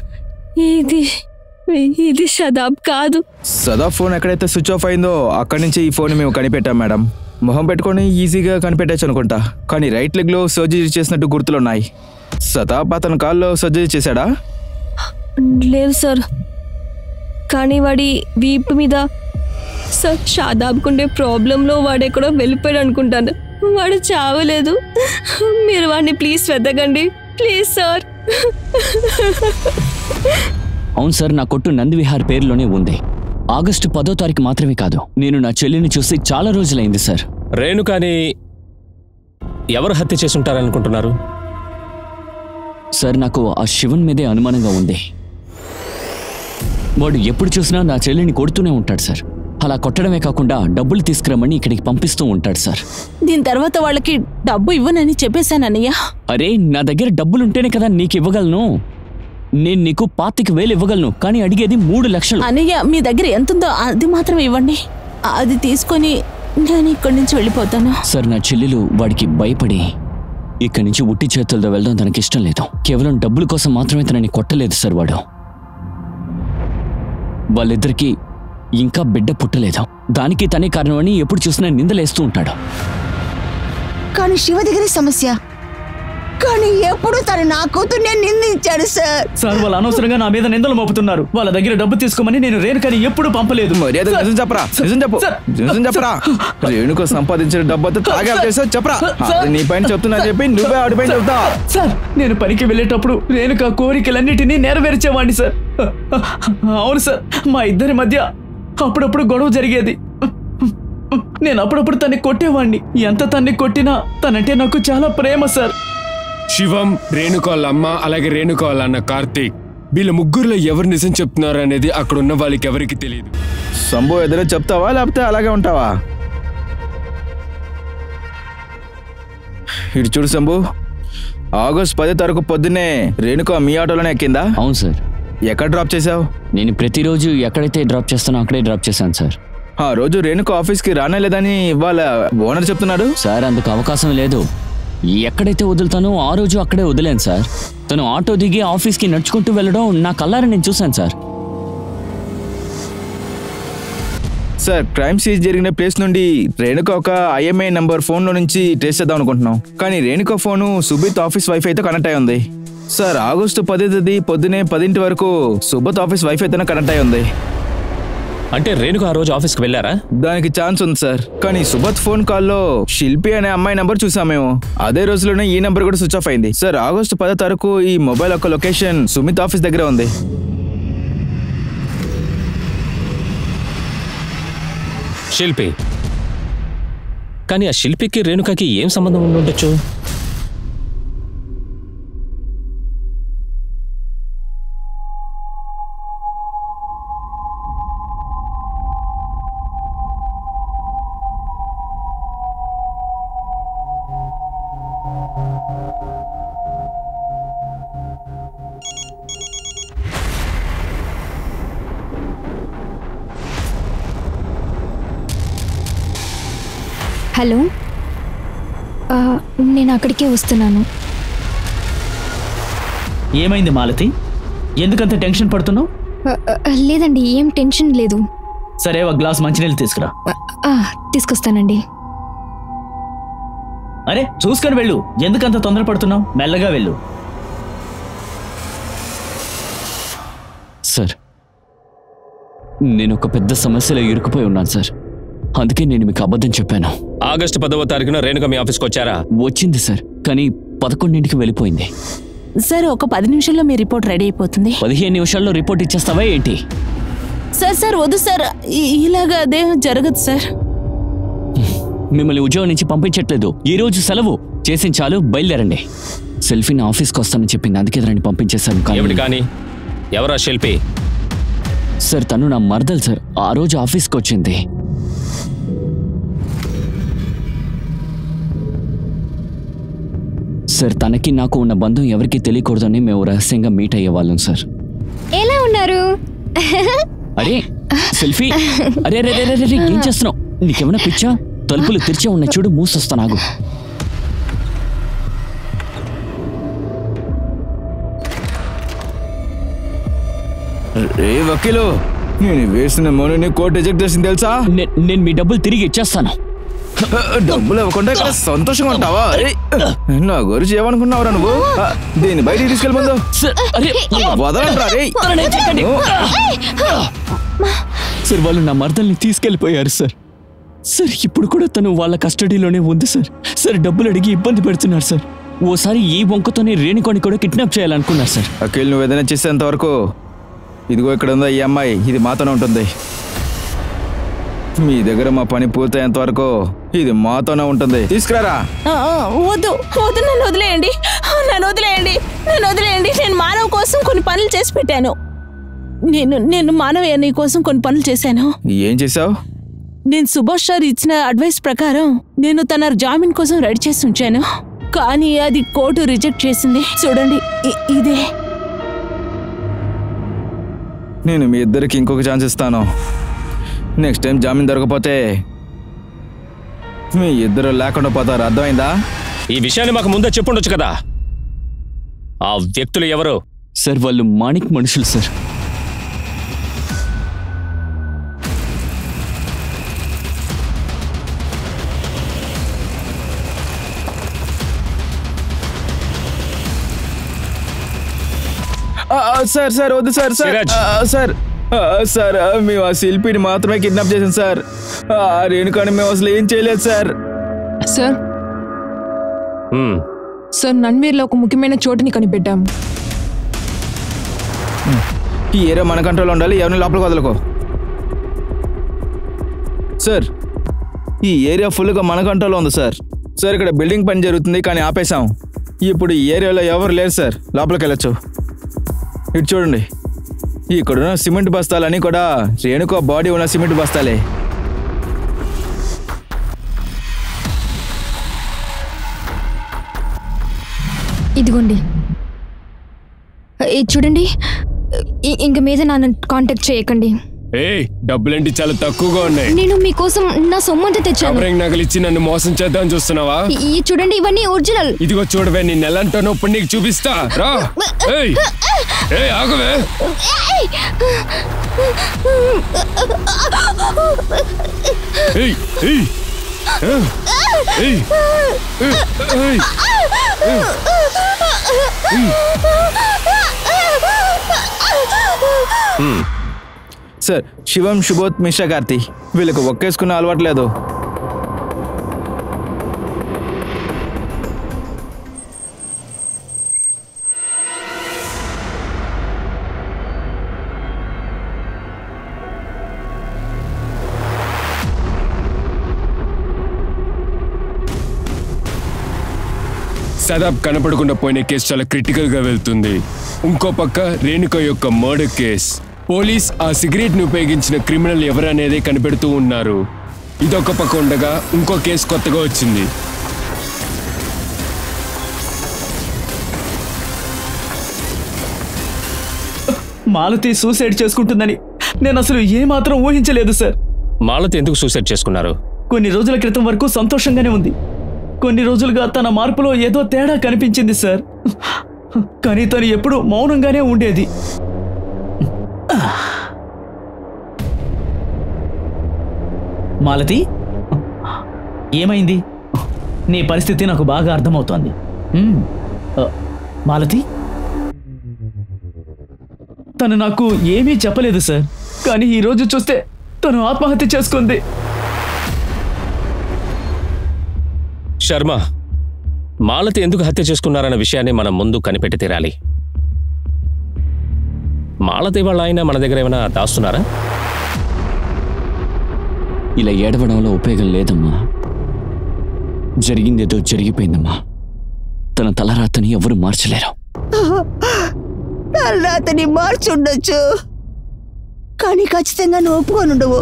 ఇది షదాబ్ కాదు. సదాబ్ ఫోన్ ఎక్కడైతే స్విచ్ ఆఫ్ అయిందో అక్కడి నుంచి ఈ ఫోన్ మేము కనిపెట్టాం మేడం. మొహం పెట్టుకొని ఈజీగా కనిపెట్టచ్చు అనుకుంటా, కానీ రైట్ లెగ్ లో సర్జరీ చేసినట్టు గుర్తులున్నాయి. సదాబ్ అతని కాల్లో సర్జరీ చేశాడా? లేదు సార్, కానీ వాడి వీపు మీద సార్ షాదాబ్కుండే ప్రాబ్లంలో వాడెక్కడో వెళ్ళిపోయాడు అనుకుంటాను. వాడు చావలేదు. మీరు వాడిని ప్లీజ్ వెతకండి ప్లీజ్ సార్. అవును సార్, నా కొట్టు నందివిహార్ పేరులోనే ఉంది. ఆగస్టు 10వ తారీఖు మాత్రమే కాదు, నేను నా చెల్లిని చూసి చాలా రోజులైంది సార్. రేణుకాని ఎవరు హత్య చేసి ఉంటారనుకుంటున్నారు? సార్ నాకు ఆ శివన్ మీదే అనుమానంగా ఉంది. వాడు ఎప్పుడు చూసినా నా చెల్లిని కొడుతూనే ఉంటాడు సార్. అలా కొట్టడమే కాకుండా డబ్బులు తీసుకురమ్మని ఇక్కడికి పంపిస్తూ ఉంటాడు సార్. దీని తర్వాత వాళ్ళకి డబ్బు ఇవ్వనని చెప్పేశానన్నయ్య. అరే, నా దగ్గర డబ్బులుంటేనే కదా నీకు ఇవ్వగలను. నేను నీకు 25,000 ఇవ్వగలను, కానీ అడిగేది 3 లక్షలు. అన్నయ్య, మీ దగ్గర ఎంతుందో అది మాత్రమే ఇవ్వండి. అది తీసుకొని నేను ఇక్కడి నుంచి వెళ్ళిపోతాను. సార్, నా చెల్లెలు వాడికి భయపడి ఇక్కడి నుంచి ఉట్టి చేతులతో వెళ్ళడం తనకి ఇష్టం లేదు. కేవలం డబ్బుల కోసం మాత్రమే తనని కొట్టలేదు సార్ వాడు. వాళ్ళిద్దరికీ ఇంకా బిడ్డ పుట్టలేదు. దానికి తనే కారణమని ఎప్పుడు చూసినా నిందలేస్తూ ఉంటాడు. కానీ శివ దగ్గర సమస్య, కానీ ఎప్పుడు తను నా కూతుర్నే నిందించాడు సార్. సార్, వాళ్ళు అనవసరంగా నా మీద నిందలు మోపుతున్నారు. వాళ్ళ దగ్గర డబ్బు తీసుకోమని నేను రేణుకని ఎప్పుడు పంపలేదు. నిజం చెప్పరా? రేణుక సంపాదించిన డబ్బుతో తాగా చెప్పరా? నీ పైన చెప్తున్నా చెప్పి నువ్వే ఆడి పైన చెప్తా. సార్, నేను పనికి వెళ్ళేటప్పుడు రేణుక కోరికలన్నిటినీ నెరవేర్చేవాడిని సార్. అవును సార్, మా ఇద్దరి మధ్య అప్పుడప్పుడు గొడవ జరిగేది. నేను అప్పుడప్పుడు తన్ని కొట్టేవాడిని. ఎంత తన్ని కొట్టినా తనంటే నాకు చాలా ప్రేమ సార్. శివం, రేణుక వాళ్ళ అమ్మ, అలాగే రేణుక వాళ్ళ అన్న కార్తీక్, వీళ్ళ ముగ్గురులో ఎవరు నిజం చెప్తున్నారు అనేది అక్కడ ఉన్న వాళ్ళకి ఎవరికి తెలియదు. శంభు ఎదురు చెప్తావా లేకపోతే అలాగే ఉంటావా? ఇటు చూడు శంభు, ఆగస్టు 10 తారీఖు పొద్దున్నే రేణుక మీ ఆటోలోనే ఎక్కిందా? అవును సార్. ఎక్కడ డ్రాప్ చేసావు? నేను ప్రతిరోజు ఎక్కడైతే డ్రాప్ చేస్తానో అక్కడే డ్రాప్ చేశాను సార్. ఆ రోజు రేణుక ఆఫీస్కి రానేలేదని వాళ్ళ ఓనర్ చెప్తున్నాడు. సార్ అందుకు అవకాశం లేదు. ఎక్కడైతే వదులుతానో ఆ రోజు అక్కడే వదిలేను సార్. తను ఆటో దిగి ఆఫీస్కి నడుచుకుంటూ వెళ్ళడం నా కళ్ళారా నేను చూశాను సార్. సార్ క్రైమ్ సీజ్ జరిగిన ప్లేస్ నుండి రేణుక ఒక IMEI నంబర్ ఫోన్లో నుంచి ట్రేస్ చేద్దాం అనుకుంటున్నాం. కానీ రేణుక ఫోను సుబిత్ ఆఫీస్ వైఫైతో కనెక్ట్ అయి ఉంది. సార్ ఆగస్టు 10 పొద్దునే 10 వరకు సుబిత్ ఆఫీస్ వైఫైతోనే కనెక్ట్ అయి ఉంది. అంటే రేణుక ఆ రోజు ఆఫీస్కి వెళ్ళారా? దానికి ఛాన్స్ ఉంది సార్. కానీ సుబత్ ఫోన్ కాల్లో శిల్పి అనే అమ్మాయి నంబర్ చూసాం మేము. అదే రోజులోనే ఈ నంబర్ కూడా స్విచ్ ఆఫ్ అయింది. సార్ ఆగస్టు 10 తారీఖు ఈ మొబైల్ యొక్క లొకేషన్ సుమిత్ ఆఫీస్ దగ్గర ఉంది. శిల్పి. కానీ ఆ శిల్పికి రేణుకకి ఏం సంబంధం ఉండుండొచ్చు? హలో, నేను అక్కడికే వస్తున్నాను. ఏమైంది మాలతి? ఎందుకంత టెన్షన్ పడుతున్నావు? లేదండి, ఏం టెన్షన్ లేదు. సరే ఒక గ్లాస్ మంచినీళ్ళు తీసుకురా. తీసుకొస్తానండి. అరే చూసుకొని వెళ్ళు, ఎందుకంత తొందరపడుతున్నావు? మెల్లగా వెళ్ళు. సార్ నేను ఒక పెద్ద సమస్యలో ఇరుక్కుపోయి ఉన్నాను సార్. అందుకే నేను మీకు అబద్ధం చెప్పాను. ఆగస్టు 10వ తారీఖున రేణుక మీ ఆఫీస్కి వచ్చారా? వచ్చింది సార్, కానీ 11ంటికి వెళ్ళిపోయింది. సార్ ఒక 10 నిమిషాల్లో మీ రిపోర్ట్ రెడీ అయిపోతుంది. 15 నిమిషాల్లో రిపోర్ట్ ఇచ్చేస్తావా ఏంటి? సార్ వద్దు సార్, ఇలాగా అదే జరగదు సార్. మిమ్మల్ని ఉద్యోగం నుంచి పంపించట్లేదు. ఈ రోజు సెలవు చేసిన చాలు, బయలుదేరండి. సెల్ఫీని ఆఫీస్కి వస్తానని చెప్పింది, అందుకే దాన్ని పంపించేశాను. కానీ ఎవరా శిల్పి? సార్ తను నా మరదలు సార్. ఆ రోజు ఆఫీస్కి వచ్చింది. సార్ తనకి నాకు ఉన్న బంధం ఎవరికి తెలియకూడదని మేము రహస్యంగా మీట్ అయ్యేవాళ్ళం సార్. ఎలా ఉన్నారు? అరే సెల్ఫీ, అరే రే రే రే ఏం చేస్తున్నావు? నీకేమైనా పిచ్చా? తలుపులు తెరిచే ఉన్న చూడు, మూసొస్తా నాకు. ఏ వకీలు, నేను వేసిన మౌని కోర్టు రిజెక్ట్ చేసింది తెలుసా? నేను మీ డబ్బులు తిరిగి ఇచ్చేస్తాను. డబ్బులు ఇవ్వకుండా ఇక్కడ సంతోషంగా ఉంటావా? నా గురించి ఏమనుకున్నావురా నువ్వు? దీన్ని బయటికి తీసుకెళ్ళిపోదు. వదలంట్రా రే. సార్ వాళ్ళు నా మరదల్ని తీసుకెళ్ళిపోయారు సార్. సార్ ఇప్పుడు కూడా తను వాళ్ళ కస్టడీలోనే ఉంది సార్. సార్ డబ్బులు అడిగి ఇబ్బంది పెడుతున్నారు సార్. ఓసారి ఈ వంకతోనే రేణుకొని కూడా కిడ్నాప్ చేయాలనుకున్నారు సార్. అఖిల్ నువ్వు ఏదైనా చేసేంత వరకు ఇదిగో ఇక్కడ ఉందా ఈ అమ్మాయి, ఇది మాతోనే ఉంటుంది. మీ దగ్గర మా పని పూర్తయ్యేంత వరకు ఇది మాతోనే ఉంటుంది. తీసుకురారా. వద్దు నన్ను వదిలేయండి, నన్ను వదిలేయండి. నేను మానవ్ కోసం కొన్ని పనులు చేసి పెట్టాను. నేను మానవయ్య నీ కోసం కొన్ని పనులు చేశాను. ఏం చేసావు? నేను సుభాష్ సార్ ఇచ్చిన అడ్వైస్ ప్రకారం నేను తన జామీన్ కోసం రెడీ చేసి ఉంచాను. కానీ అది కోర్టు రిజెక్ట్ చేసింది. చూడండి ఇదే. నేను మీ ఇద్దరికి ఇంకొక ఛాన్స్ ఇస్తాను. నెక్స్ట్ టైం జామీన్ దొరకపోతే మీ ఇద్దరు లేకుండా పోతారు, అర్థమైందా? ఈ విషయాన్ని మాకు ముందే చెప్పుండొచ్చు కదా. ఆ వ్యక్తులు ఎవరు? సార్ వాళ్ళు మాణిక్ మనుషులు సార్. సార్ వద్దు సార్. సార్ మేము ఆ శిల్పిని మాత్రమే కిడ్నాప్ చేసాం సార్. రేణుకాని మేము అసలు ఏం చేయలేదు సార్. సార్ నన్వీర్లో ఒక ముఖ్యమైన చోటుని కనిపెట్టాము. ఈ ఏరియా మన కంట్రోల్లో ఉండాలి, ఎవరిని లోపలికి వదలకో. సార్ ఈ ఏరియా ఫుల్గా మన కంట్రోల్లో ఉంది సార్. సార్ ఇక్కడ బిల్డింగ్ పని జరుగుతుంది కానీ ఆపేసాం. ఇప్పుడు ఈ ఏరియాలో ఎవరు లేరు సార్, లోపలికి వెళ్ళొచ్చు. ఇటు చూడండి, ఇక్కడున్న సిమెంట్ బస్తాలన్నీ కూడా రేణుక బాడీ ఉన్న సిమెంట్ బస్తాలే. ఇదిగోండి, చూడండి ఇంక మీద నన్ను కాంటాక్ట్ చేయకండి. డబ్బులేంటి చాలా తక్కువగా ఉన్నాయి. నేను మీకోసం నా సొమ్మంతా తెచ్చాను. కవరింగ్ నగలు ఇచ్చి నన్ను మోసం చేద్దామని చూస్తున్నావా? చూడండి, ఇవన్నీ ఒరిజినల్. ఇదిగో చూడవే, నేను ఎలా అంటానో ఇప్పుడు నీకు చూపిస్తా రా. ఆగవే. సార్, శివం, శుభోత్, మిశ్రా, కార్తి వీళ్ళకి ఒక్కేసుకున్న అలవాటు లేదు. సదాబ్ కనపడకుండా పోయిన కేసు చాలా క్రిటికల్ గా వెళ్తుంది. ఇంకో పక్క రేణుక యొక్క మర్డర్ కేస్. పోలీస్ ఆ సిగరెట్ ని ఉపయోగించిన క్రిమినల్ ఎవరనేదే కనిపెడుతూ ఉన్నారు. ఇదొక పక్క ఉండగా ఇంకో కేసు కొత్తగా వచ్చింది. మాలతి సూసైడ్ చేసుకుంటుందని నేను అసలు ఏమాత్రం ఊహించలేదు సార్. మాలతి ఎందుకు సూసైడ్ చేసుకున్నారు? కొన్ని రోజుల క్రితం వరకు సంతోషంగానే ఉంది. కొన్ని రోజులుగా తన మార్పులో ఏదో తేడా కనిపించింది సార్. కానీ తను ఎప్పుడూ మౌనంగానే ఉండేది. మాలతి, ఏమైంది? నీ పరిస్థితి నాకు బాగా అర్థమవుతోంది. మాలతి, తను నాకు ఏమీ చెప్పలేదు సార్. కానీ ఈరోజు చూస్తే తను ఆత్మహత్య చేసుకుంది. శర్మ, మాలతి ఎందుకు హత్య చేసుకున్నారన్న విషయాన్ని మనం ముందు కనిపెట్టి తీరాలి. మాలతి వాళ్ళ ఆయన మన దగ్గర ఏమైనా దాస్తున్నారా? ఇలా ఏడవడంలో ఉపయోగం లేదమ్మా. జరిగిందేదో జరిగిపోయిందమ్మా. తన తలరాతని ఎవరు మార్చలేరు. తలరాతని మార్చుండొచ్చు, కానీ ఖచ్చితంగా నువ్వు ఒప్పుకోనుండవు.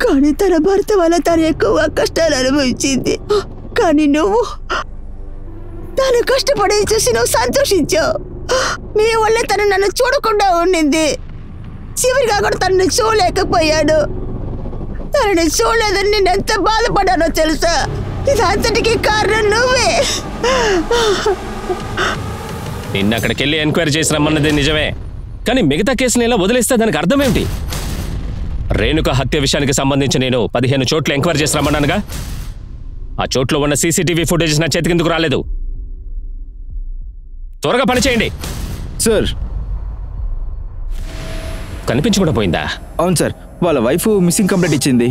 కానీ తన భర్త వల్ల తను ఎక్కువ కష్టాలు అనుభవించింది. కానీ నువ్వు తను కష్టపడేది చూసి నువ్వు సంతోషించావు. మీ వల్ల తను నన్ను చూడకుండా ఉండింది. చివరిగా కూడా తనని చూడలేకపోయాడు. తనని చూడలేదని నేను ఎంత బాధపడ్డానో తెలుసా? ఇది అంతటికీ కారణం నువ్వే. నిన్న అక్కడికి వెళ్ళి ఎంక్వైరీ చేసి రమ్మన్నది నిజమే, కానీ మిగతా కేసుని ఎలా వదిలేస్తే దానికి అర్థం ఏమిటి? రేణుక హత్య విషయానికి సంబంధించి నేను 15 చోట్ల ఎంక్వైరీ చేసి రమ్మన్నానుగా. ఆ చోట్లో ఉన్న సీసీటీవీ ఫుటేజ్ నా చేతికిందుకు రాలేదు. త్వరగా పనిచేయండి. సార్, కనిపించకుండా పోయిందా? అవును సార్, వాళ్ళ వైఫ్ మిస్సింగ్ కంప్లైంట్ ఇచ్చింది.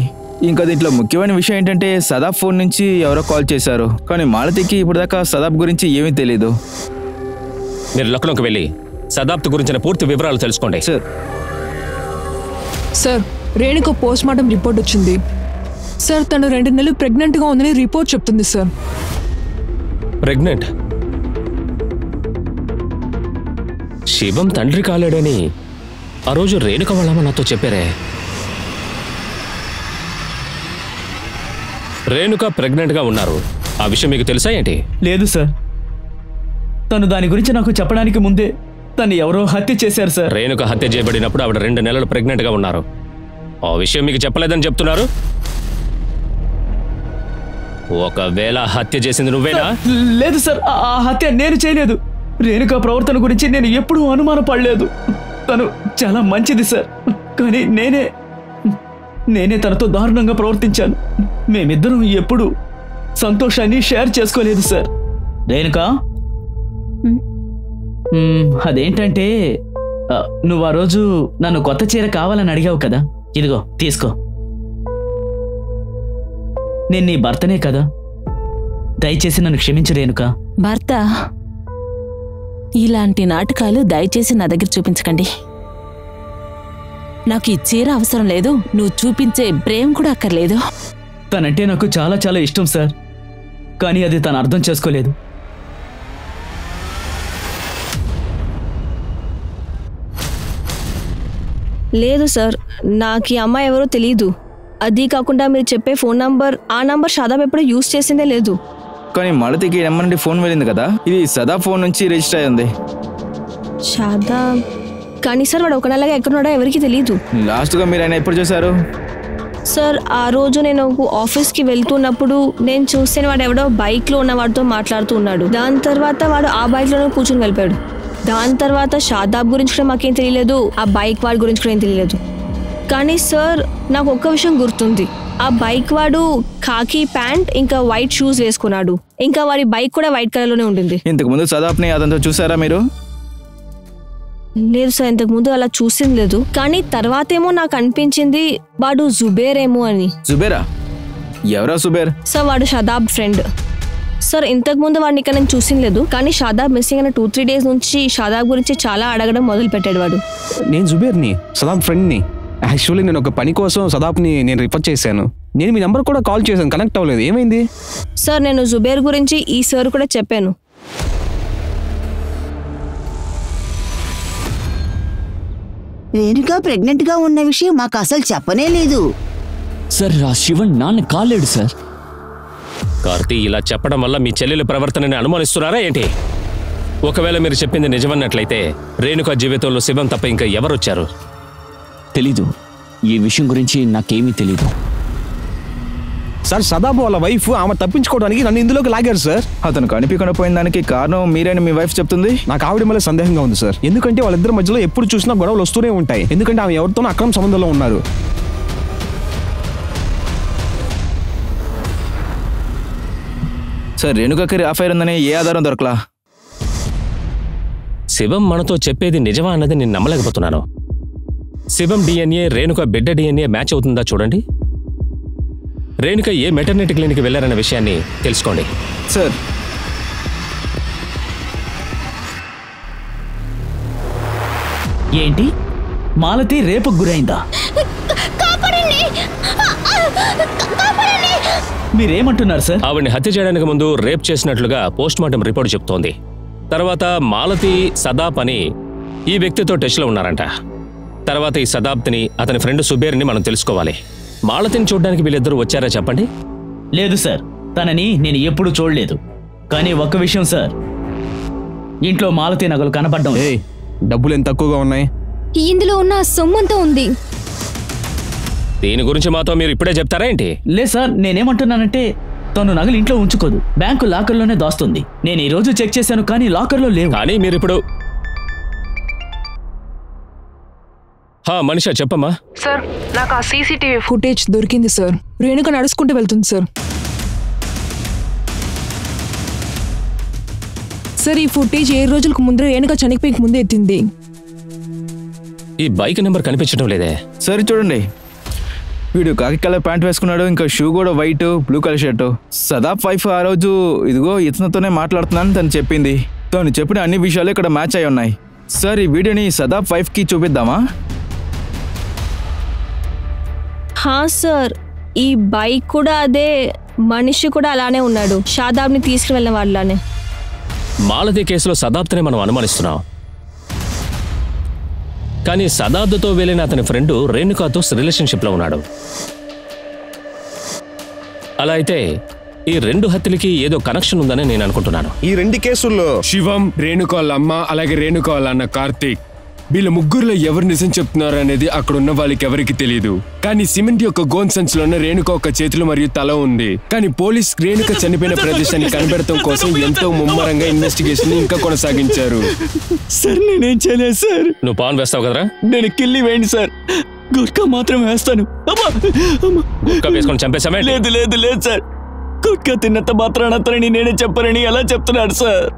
ఇంకా దీంట్లో ముఖ్యమైన విషయం ఏంటంటే సదాబ్ ఫోన్ నుంచి ఎవరో కాల్ చేశారు. కానీ మాలతికి ఇప్పటిదాకా సదాబ్ గురించి ఏమీ తెలీదు. మీరు లక్నోకి వెళ్ళి సదాబ్ గురించిన పూర్తి వివరాలు తెలుసుకోండి. Sir. Sir, Renuka post mortem report వచ్చింది సార్. తను 2 నెలలు ప్రెగ్నెంట్గా ఉందని రిపోర్ట్ చెప్తుంది సార్. ప్రెగ్నెంట్? శివం తండ్రి కాలేడని ఆ రోజు రేణుక వాళ్ళమ్మ నాతో చెప్పారే. రేణుక ప్రెగ్నెంట్గా ఉన్నారు, ఆ విషయం మీకు తెలుసా ఏంటి? లేదు సార్. తను దాని గురించి నాకు చెప్పడానికి ముందే తను ఎవరో హత్య చేశారు సార్. రేణుక హత్య చేయబడినప్పుడు ఆవిడ 2 నెలలు ప్రెగ్నెంట్గా ఉన్నారు. ఆ విషయం మీకు చెప్పలేదని చెప్తున్నారు. ఒకవేళ హత్య చేసింది నువ్వేనా? లేదు సార్, ఆ హత్య నేను చేయలేదు. రేణుక ప్రవర్తన గురించి నేను ఎప్పుడూ అనుమానపడలేదు. తను చాలా మంచిది సార్. కానీ నేనే తనతో దారుణంగా ప్రవర్తించాను. మేమిద్దరం ఎప్పుడు సంతోషాన్ని షేర్ చేసుకోలేదు సార్. రేణుక, అదేంటంటే నువ్వు ఆ రోజు నన్ను కొత్త చీర కావాలని అడిగావు కదా, ఇదిగో తీసుకో. నేను నీ భర్తనే కదా, దయచేసి నన్ను క్షమించు రేణుక. భర్త? ఇలాంటి నాటకాలు దయచేసి నా దగ్గర చూపించకండి. నాకు ఈ చీర అవసరం లేదు, నువ్వు చూపించే ప్రేమ కూడా అక్కర్లేదు. తనంటే నాకు చాలా చాలా ఇష్టం సార్, కానీ అది తను అర్థం చేసుకోలేదు. లేదు సార్, నాకు ఈ అమ్మాయి ఎవరో తెలియదు. అది కాకుండా మీరు చెప్పే ఫోన్ నంబర్, ఆ నంబర్ షాదాబ్ ఎప్పుడూ యూజ్ చేసిందే లేదు. కానీ మాలతికి నెంబర్ నుండి ఫోన్ వెళ్ళింది కదా, ఇది సదా ఫోన్ నుంచి రిజిస్టర్ అయ్యింది. షాదాబ్ కానీ సార్ వాడు ఒక నెలగా ఎక్కడున్నాడో ఎవరికి తెలియదు. లాస్ట్గా మీరు ఆయన ఎప్పుడు చూసారు? సార్ ఆ రోజు నేను ఆఫీస్కి వెళ్తున్నప్పుడు నేను చూస్తే వాడు ఎవడో బైక్లో ఉన్న వాడితో మాట్లాడుతూ ఉన్నాడు. దాని తర్వాత వాడు ఆ బైక్లోనే కూర్చొని వెళ్ళిపోయాడు. దాని తర్వాత షాదాబ్ గురించి కూడా మాకేం తెలియలేదు, ఆ బైక్ వాడి గురించి కూడా ఏం తెలియలేదు. కానీ సార్ నాకు ఒక్క విషయం గుర్తుంది, ఆ బైక్ వాడు ఖాకీ ప్యాంట్ ఇంకా వైట్ షూస్ వేసుకున్నాడు. ఇంకా వాడి బైక్ కూడా వైట్ కలర్లోనే ఉంటుంది. ఇంతకు ముందు సదాబ్ని అదంతా చూసారా మీరు? లేదు సార్, ఇంతకు ముందు అలా చూసింది లేదు. కానీ తర్వాత ఏమో నాకు అనిపించింది వాడు జుబేర్ ఏమో అని. జుబేరా? ఎవరా జుబేర్? సార్ వాడు షాదాబ్ ఫ్రెండ్. సార్ ఇంతకు ముందు వాడిని ఇక్కడ నేను చూసింది లేదు, కానీ షాదాబ్ మిస్సింగ్ అయిన 2-3 days నుంచి షాదాబ్ గురించి చాలా అడగడం మొదలు పెట్టాడు వాడు. నేను జుబేర్ని, సదాబ్ ఫ్రెండ్ని. యాక్చువల్లీ నేను ఒక పని కోసం సదాబ్ని నేను రిఫర్ చేశాను. నేను మీ నెంబర్ కూడా కాల్ చేశాను, కనెక్ట్ అవ్వలేదు. ఏమైంది? సార్ నేను జుబేర్ గురించి ఈ సార్ కూడా చెప్పాను. రేణుక ప్రెగ్నెంట్ గా ఉన్న విషయం మాకు అసలు చెప్పనే లేదు. సార్ ఆ శివన్ నాన్న కాలేడు సార్. కార్తీ, ఇలా చెప్పడం వల్ల మీ చెల్లెల ప్రవర్తనని అనుమానిస్తున్నారా ఏంటి? ఒకవేళ మీరు చెప్పింది నిజమన్నట్లయితే రేణుక జీవితంలో శివం తప్ప ఇంకా ఎవరొచ్చారు? తెలీదు, ఈ విషయం గురించి నాకేమీ తెలీదు. సార్ సదాబ్ వాళ్ళ వైఫ్ ఆమె తప్పించుకోవడానికి నన్ను ఇందులోకి లాగారు సార్. అతను కనిపించకుండా పోయిన దానికి కారణం మీరేనా మీ వైఫ్ చెప్తుంది? నాకు ఆవిడ మళ్ళీ సందేహంగా ఉంది సార్. ఎందుకంటే వాళ్ళిద్దరి మధ్యలో ఎప్పుడు చూసినా గొడవలు వస్తూనే ఉంటాయి. ఎందుకంటే ఆమె ఎవరితోనో అక్రమ సంబంధంలో ఉన్నారు. సార్ రేణుకకి అఫైర్ ఉందని ఏ ఆధారం దొరకలా? శివం మనతో చెప్పేది నిజమా అన్నది నేను నమ్మలేకపోతున్నాను. శివం డిఎన్ఏ రేణుక బిడ్డ డిఎన్ఏ మ్యాచ్ అవుతుందా చూడండి. రేణుక ఏ మెటర్నిటీ క్లినిక్ వెళ్ళారన్న విషయాన్ని తెలుసుకోండి. సార్ ఏంటి, మాలతి రేపుకు గురైందా? మీరేమంటున్నారు సార్? ఆవిడ్ని హత్య చేయడానికి ముందు రేప్ చేసినట్లుగా పోస్ట్మార్టం రిపోర్ట్ చెప్తోంది. తర్వాత మాలతి సదాబ్ అని ఈ వ్యక్తితో టచ్లో ఉన్నారంట. తర్వాత ఈ సదాబ్ని అతని ఫ్రెండ్ సుబేర్ని మనం తెలుసుకోవాలి. మాలతిని చూడడానికి వీళ్ళిద్దరూ వచ్చారా చెప్పండి? లేదు సార్, తనని నేను ఎప్పుడు చూడలేదు. కానీ ఒక్క విషయం సార్, ఇంట్లో మాలతి నగలు కనపడ్డం. డబ్బులు ఎంత తక్కువగా ఉన్నాయి? ఇందులో ఉన్న సొమ్మంతా ఉంది. దీని గురించి మాతో మీరు ఇప్పుడే చెప్తారా ఏంటి? లేదు సార్, నేనేమంటున్నానంటే తను నగలు ఇంట్లో ఉంచుకోదు, బ్యాంకు లాకర్లోనే దాస్తుంది. నేను ఈ రోజు చెక్ చేశాను కానీ లాకర్లో లేవు. కానీ మీరు ఇప్పుడు మనిషా చెప్పమ్మా. సార్ నాకు ఆ సీసీటీవీ ఫుటేజ్ దొరికింది సార్. రేణుక నడుచుకుంటూ వెళ్తుంది సార్. సార్ ఈ ఫుటేజ్ 7 రోజులకు ముందర రేణుక చనిపోయి ముందే ఎత్తింది. ఈ బైక్ నెంబర్ కనిపించడం లేదే. సరే చూడండి, వీడు కాకి కలర్ ప్యాంట్ వేసుకున్నాడు, ఇంకా షూ కూడా white, blue colour shirt. Sadab wife ఆ రోజు ఇదిగో ఇతనితోనే మాట్లాడుతున్నాను తను చెప్పింది. తను చెప్పిన అన్ని విషయాలు ఇక్కడ మ్యాచ్ అయి ఉన్నాయి. సార్ ఈ వీడియోని సదాబ్ వైఫ్కి చూపిద్దామా? సార్ ఈ బైక్ కూడా అదే, మనిషి కూడా అలానే ఉన్నాడు, షాదాబ్ని తీసుకువెళ్ళిన వాళ్ళనే. మాలతి కేసులో సదాబ్తనే మనం అనుమానిస్తున్నాం. కానీ సదాబ్తో వెళ్ళిన అతని ఫ్రెండ్ రేణుకాతో రిలేషన్షిప్లో ఉన్నాడు. అలా అయితే ఈ 2 హత్యలకి ఏదో కనెక్షన్ ఉందని నేను అనుకుంటున్నాను. ఈ 2 కేసుల్లో శివం, రేణుక వాళ్ళ అమ్మ, అలాగే రేణుక వాళ్ళ అన్న కార్తీక్, వీళ్ళ ముగ్గురులో ఎవరు నిజం చెప్తున్నారు అనేది అక్కడ ఉన్న వాళ్ళకి ఎవరికి తెలియదు. కానీ సిమెంట్ యొక్క గోన్ సంచిలోనే రేణుక ఒక చేతులు మరియు తల ఉంది. కానీ పోలీస్ రేణుక చనిపోయిన ప్రదేశాన్ని కనిపెడటం కోసం ఎంతో ముమ్మరంగా ఇన్వెస్టిగేషన్ ఇంకా కొనసాగించారు. సార్ నేనేం చేయలేదు సార్. నువ్వు పాన్ వేస్తావు కదరా? నేను కిల్లి వేయండి సార్, గుట్కా మాత్రం వేస్తాను. గుట్కా వేసుకొని చంపేశామే? లేదు లేదు లేదు సార్, గుట్కా తిన్నంత మాత్రాన అతనిని నేనే చెప్పారని ఎలా చెప్తున్నాడు సార్?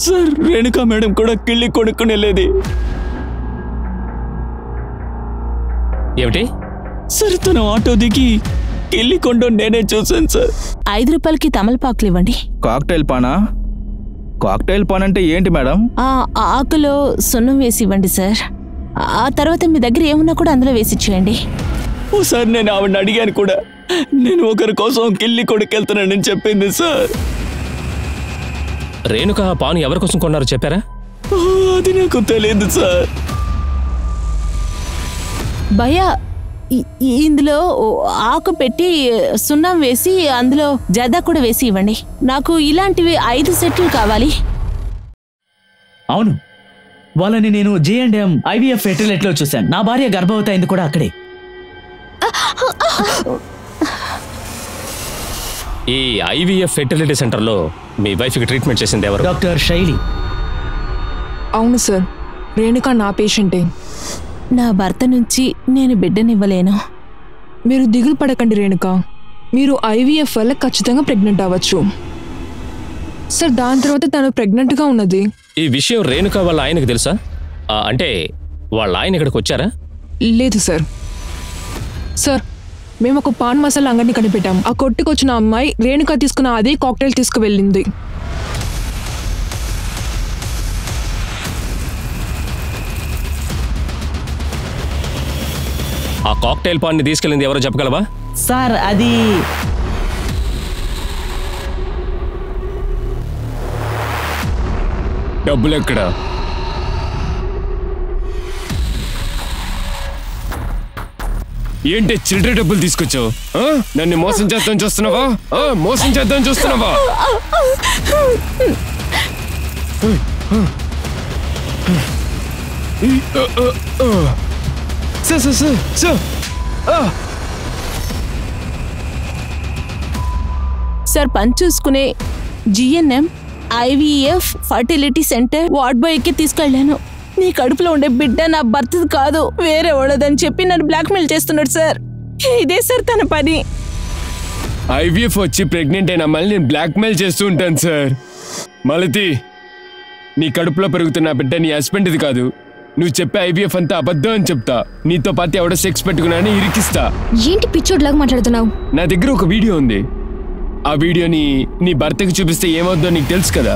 సార్ రేణుక మేడం కూడా కిళ్ళి కొనుక్కుని వెళ్ళేది. ఏమిటి సార్ తన ఆటో దిగి కిళ్ళి కొండ నేనే చూసాను సార్. 5 రూపాయలకి తమలపాకులు ఇవ్వండి. కాక్టైల్ పానా? కాక్టైల్ పాన్ అంటే ఏంటి మేడం? ఆకులో సున్నం వేసి ఇవ్వండి సార్. ఆ తర్వాత మీ దగ్గర ఏమున్నా కూడా అందులో వేసి ఇచ్చేయండి. ఓసారి నేను ఆవిడని అడిగాను కూడా, నేను ఒకరి కోసం కిళ్ళి కొడుకెళ్తున్నానని చెప్పింది సార్. రేణుక ఆ పాన్ ఎవరి కోసం కొన్నారో చెప్పారా? అది నాకు తెలియదు సార్. భయ్యా ఇందులో ఆకు పెట్టి సున్నం వేసి అందులో జదా కూడా వేసి ఇవ్వండి. నాకు ఇలాంటివి 5 సెట్లు కావాలి. అవును, వాళ్ళని నేను J&M IVF ఫెర్టిలిటీలో చూశాను. నా భార్య గర్భవతి అయింది కూడా అక్కడే. ఈ IVF ఫెర్టిలిటీ సెంటర్లో మీ వైఫ్కి ట్రీట్మెంట్ చేసింది ఎవరు? డాక్టర్ శైలి. అవును సార్, రేణుక నా పేషెంటే. నా భర్త నుంచి నేను బిడ్డనివ్వలేను. మీరు దిగులు పడకండి రేణుక, మీరు IVF వల్ల ఖచ్చితంగా ప్రెగ్నెంట్ అవ్వచ్చు సార్. దాని తర్వాత తను ప్రెగ్నెంట్గా ఉన్నది. ఈ విషయం రేణుక వాళ్ళ ఆయనకు తెలుసా? అంటే వాళ్ళ ఆయన ఇక్కడికి వచ్చారా? లేదు సార్. సార్, మేము ఒక పాన్ మసాలా అంగడిని కనిపెట్టాం. ఆ కొట్టుకొచ్చిన అమ్మాయి రేణుక తీసుకున్న అదే కాక్టైల్ తీసుకువెళ్ళింది. ఆ కాక్టైల్ పాన్ని తీసుకెళ్ళింది ఎవరో చెప్పగలవా? సార్, అది డబ్బులు ఎక్కడ? ఏంటి చిల్లర డబ్బులు తీసుకొచ్చావు? నన్ను మోసం చేద్దాం చూస్తున్నావా? మోసం చేద్దాం చూస్తున్నావా? సార్, పని చూసుకునే G&M IVF fertility centre ward బాయ్కి తీసుకెళ్లాను. నీ కడుపులో ఉండే బిడ్డ నా భర్తది కాదు, వేరే వాడదని చెప్పి నన్ను బ్లాక్మెయిల్ చేస్తున్నాడు సార్. ఇదే సార్ తన పని. IVF వచ్చి ప్రెగ్నెంట్ అయిన మళ్ళీ నేను బ్లాక్మెయిల్ చేస్తూ ఉంటాను సార్. మలతి, నీ కడుపులో పెరుగుతున్న బిడ్డ నీ హస్బెండ్ది కాదు. నువ్వు చెప్పే IVF అంతా అబద్ధం అని చెప్తా. నీతో పాటు ఎవడో సెక్స్ పెట్టుకున్నానని ఇరికిస్తా. ఏంటి పిచ్చోడ్లాగా మాట్లాడుతున్నావు? నా దగ్గర ఒక వీడియో ఉంది. ఆ వీడియోని నీ భర్తకి చూపిస్తే ఏమవుద్దో నీకు తెలుసు కదా.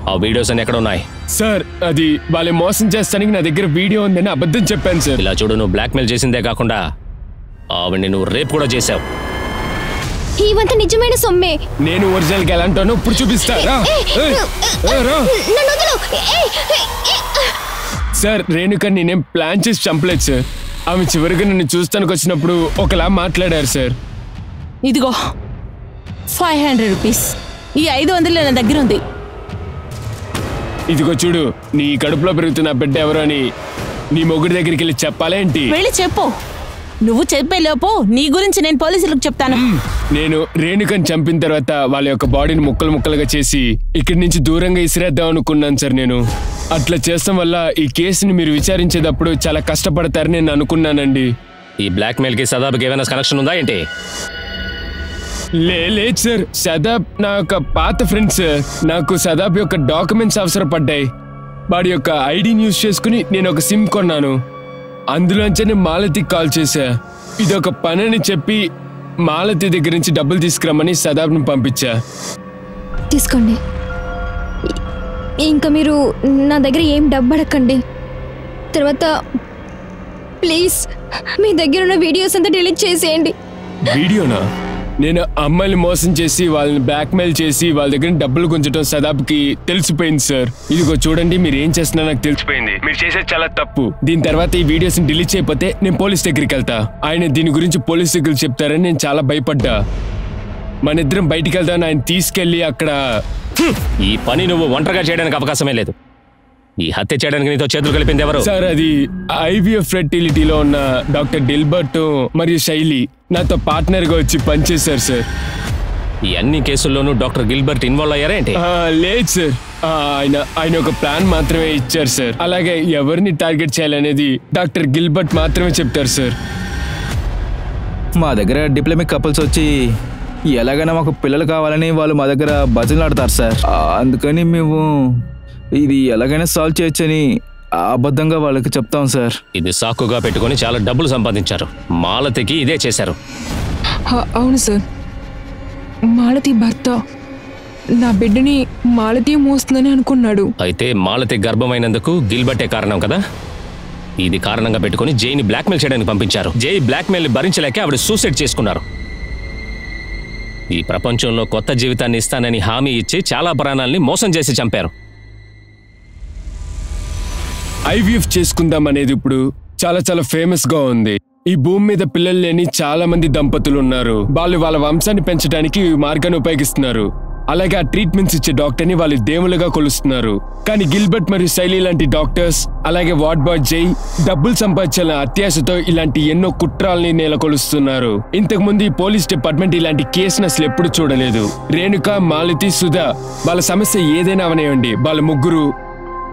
ఆ వీడియోస్ అన్ని ఎక్కడ ఉన్నాయి? సార్, అది వాళ్ళని మోసం చేస్తానికి నా దగ్గర వీడియో ఉందని అబద్ధం చెప్పాను సార్. ఇలా చూడు, నువ్వు బ్లాక్మెయిల్ చేసిందే కాకుండా ఆవిడ్ని నువ్వు రేప్ కూడా చేశావు. ఇవంతా నిజమైన సొమ్మే. నేను ఒరిజినల్ గా ఎలాంటానో ఇప్పుడు చూపిస్తా. సార్, రేణుక నేనేం ప్లాన్ చేసి చంపలేదు సార్. ఆమె చివరిగా నన్ను చూస్తానికి వచ్చినప్పుడు ఒకలా మాట్లాడారు సార్. ఇదిగో 500 రూపీస్. ఈ 500 నా దగ్గర ఉంది. ఇదిగో చూడు, నీ కడుపులో పెరుగుతున్న బిడ్డ ఎవరో అని నీ మొగుడి దగ్గరికి వెళ్ళి చెప్పాలేంటి? వెళ్ళి చెప్పు. నువ్వు చెప్పేలోపు నీ గురించి నేను పోలీసులకు చెప్తాను. నేను రేణుకని చంపిన తర్వాత వాళ్ళ యొక్క బాడీని ముక్కలు ముక్కలుగా చేసి ఇక్కడి నుంచి దూరంగా ఇసిరేద్దాం అనుకున్నాను సార్. నేను అట్లా చేస్తాం వల్ల ఈ కేసుని మీరు విచారించేటప్పుడు చాలా కష్టపడతారని నేను అనుకున్నానండి. ఈ బ్లాక్మెయిల్ కి సదాబ్కి ఏమైనా కనెక్షన్ ఉందా ఏంటి? లేదు సార్, సదాబ్ నా యొక్క పాత ఫ్రెండ్ సార్. నాకు సదాబ్ యొక్క డాక్యుమెంట్స్ అవసరపడ్డాయి. వాడి యొక్క ఐడిని యూజ్ చేసుకుని నేను ఒక సిమ్ కొన్నాను. అందులోంచే నేను మాలతికి కాల్ చేశా. ఇదొక పని అని చెప్పి మాలతి దగ్గర నుంచి డబ్బులు తీసుకురమ్మని సదాబ్ని పంపించా. తీసుకోండి. ఇంకా మీరు నా దగ్గర ఏం డబ్బు అడగండి. తర్వాత ప్లీజ్ మీ దగ్గర ఉన్న వీడియోస్ అంతా డిలీట్ చేసేయండి. వీడియోనా? నేను అమ్మాయిని మోసం చేసి వాళ్ళని బ్లాక్మెయిల్ చేసి వాళ్ళ దగ్గర డబ్బులు గుంజటం సదాబ్కి తెలిసిపోయింది సార్. ఇదిగో చూడండి, మీరు ఏం చేస్తున్నా నాకు తెలిసిపోయింది. మీరు చేసేది చాలా తప్పు. దీని తర్వాత ఈ వీడియోస్ ని డిలీట్ చేయకపోతే నేను పోలీస్ దగ్గరికి వెళ్తా. ఆయన దీని గురించి పోలీస్ దగ్గరికి చెప్తారని నేను చాలా భయపడ్డా. మన ఇద్దరం బయటికి వెళ్తాను, ఆయన తీసుకెళ్లి అక్కడ. ఈ పని నువ్వు ఒంటరిగా చేయడానికి అవకాశమే లేదు. ఈ హత్య చేయడానికి నీతో చేతులు కలిపింది ఎవరు? సార్, అది IVF ఫెర్టిలిటీలో ఉన్న డాక్టర్ డిల్బర్ట్ మరియు శైలి నాతో పార్ట్నర్ గా వచ్చి పనిచేశారు సార్. ఈ అన్ని కేసుల్లోనూ డాక్టర్ గిల్బర్ట్ ఇన్వాల్వ్ అయ్యారేంటి? లేదు సార్, ఆయన ఒక ప్లాన్ మాత్రమే ఇచ్చారు సార్. అలాగే ఎవరిని టార్గెట్ చేయాలనేది డాక్టర్ గిల్బర్ట్ మాత్రమే చెప్తారు సార్. మా దగ్గర డిప్లొమిక్ కపుల్స్ వచ్చి ఎలాగైనా మాకు పిల్లలు కావాలని వాళ్ళు మా దగ్గర భజనలు ఆడతారు సార్. అందుకని మేము ఇది ఎలాగైనా సాల్వ్ చేయొచ్చని అబద్ధంగా వాళ్ళకి చెప్తాం సార్. ఇది సాకుగా పెట్టుకొని చాలా డబ్బులు సంపాదించారు. మాలతికి ఇదే చేశారు. అవును సార్, మాలతి భర్త నా బిడ్డని మాలతి మోస్తుందని అనుకున్నాడు. అయితే మాలతి గర్భమైనందుకు గిల్బర్టే కారణం కదా. ఇది కారణంగా పెట్టుకుని జైని బ్లాక్మెయిల్ చేయడానికి పంపించారు. జై బ్లాక్మెయిల్ భరించలేక ఆవిడ సూసైడ్ చేసుకున్నారు. ఈ ప్రపంచంలో కొత్త జీవితాన్ని ఇస్తానని హామీ ఇచ్చి చాలా ప్రాణాల్ని మోసం చేసి చంపారు. IVF చేసుకుందాం అనేది ఇప్పుడు చాలా చాలా ఫేమస్ గా ఉంది. ఈ భూమి మీద పిల్లలు లేని చాలా మంది దంపతులు ఉన్నారు. వాళ్ళు వాళ్ళ వంశాన్ని పెంచడానికి ఈ మార్గాన్ని ఉపయోగిస్తున్నారు. అలాగే ఆ ట్రీట్మెంట్స్ ఇచ్చే డాక్టర్ని వాళ్ళు దేవులుగా కొలుస్తున్నారు. కానీ గిల్బర్ట్ మరియు శైలి లాంటి డాక్టర్స్, అలాగే వార్డ్ బాయ్ జై డబ్బులు సంపాదించాలన్న అత్యాశతో ఇలాంటి ఎన్నో కుట్రాలని నెలకొలుస్తున్నారు. ఇంతకు ముందు ఈ పోలీస్ డిపార్ట్మెంట్ ఇలాంటి కేసును అసలు ఎప్పుడు చూడలేదు. రేణుక, మాలతి, సుధా వాళ్ళ సమస్య ఏదైనా అవనివ్వండి, వాళ్ళ ముగ్గురు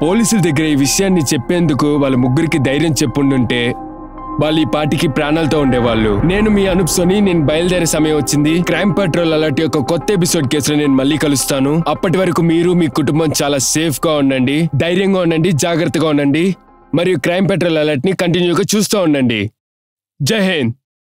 పోలీసుల దగ్గర ఈ విషయాన్ని చెప్పేందుకు వాళ్ళ ముగ్గురికి ధైర్యం చెప్పుండుంటే వాళ్ళు ఈ పాటికి ప్రాణాలతో ఉండేవాళ్ళు. నేను మీ అనూప్ సోని. నేను బయలుదేరే సమయం వచ్చింది. క్రైమ్ పెట్రోల్ అలర్ట్ యొక్క కొత్త ఎపిసోడ్ కేసులో నేను మళ్ళీ కలుస్తాను. అప్పటి వరకు మీరు మీ కుటుంబం చాలా సేఫ్ గా ఉండండి, ధైర్యంగా ఉండండి, జాగ్రత్తగా ఉండండి మరియు క్రైమ్ పెట్రోల్ అలర్ట్ ని కంటిన్యూగా చూస్తూ ఉండండి. జై హింద్.